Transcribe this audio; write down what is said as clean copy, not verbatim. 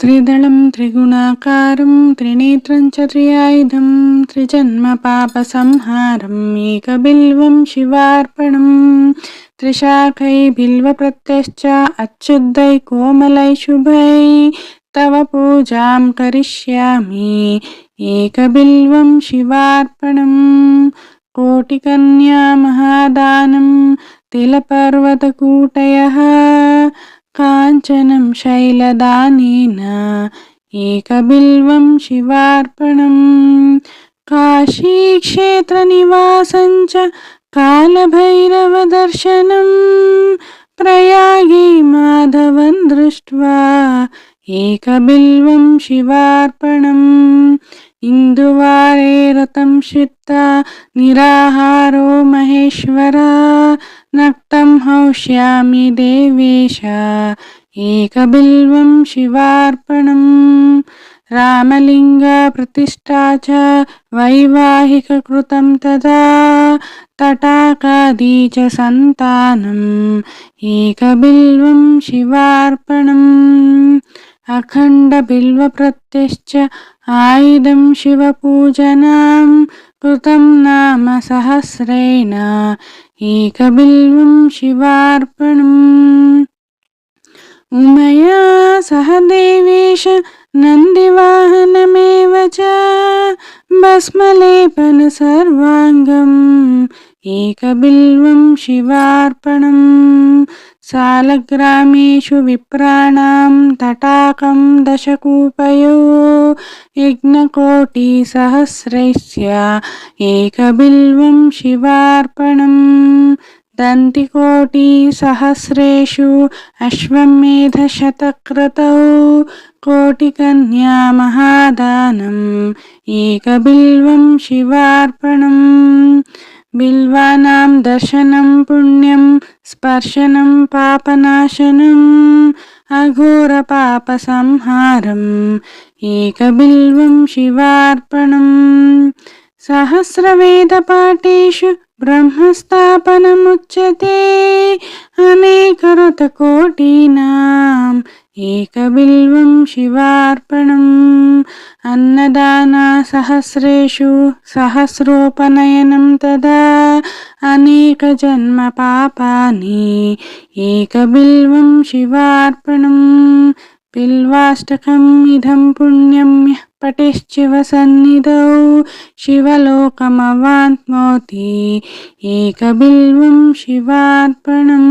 त्रिदलं त्रिगुणाकारं त्रिनेत्रं च त्रियायुधं त्रिजन्म पापसंहारम् एकबिल्वं शिवार्पणं त्रिशाखै बिल्वप्रत्यश्च अच्युतै कोमलै शुभै तव पूजां करिष्यामि एकबिल्वं शिवार्पणं कोटिकन्या महादानं तिलपर्वतकूटयः काञ्चनं शैलदानेन एकबिल्वं शिवार्पणं काशीक्षेत्रनिवासं च कालभैरवदर्शनं प्रयागे माधवं दृष्ट्वा एकबिल्वं शिवार्पणम् इन्दुवारे रतं श्रित्वा निराहारो महेश्वरा नक्तं हौष्यामि देवेश एकबिल्वं शिवार्पणं रामलिङ्गप्रतिष्ठा च वैवाहिककृतं तदा तटाकादि च सन्तानम् एकबिल्वं शिवार्पणम् अखण्डबिल्वप्रत्यश्च आयुधं शिवपूजनां कृतं नाम सहस्रेण एकबिल्वं शिवार्पणम् उमया सह देवेश नन्दिवाहनमेव च भस्मलेपन सर्वाङ्गम् एकबिल्वं शिवार्पणम् सालग्रामेषु विप्राणां तटाकं दशकूपयो यज्ञकोटिसहस्रस्य एकबिल्वं शिवार्पणम् दन्तिकोटिसहस्रेषु अश्वमेधशतक्रतौ कोटिकन्या महादानम् एकबिल्वं शिवार्पणम् बिल्वानां दर्शनं पुण्यं स्पर्शनं पापनाशनम् अघोरपापसंहारम् एकबिल्वं शिवार्पणम् सहस्रवेदपाठेषु ब्रह्मस्थापनमुच्यते अनेकरतकोटीनाम् एकबिल्वं शिवार्पणम् अन्नदानसहस्रेषु सहस्रोपनयनं तदा अनेकजन्मपापानि एकबिल्वं शिवार्पणम् बिल्वाष्टकम् इदं पुण्यं यः पठेच्छिव सन्निधौ शिवलोकमवाप्नोति एकबिल्वं शिवार्पणम्।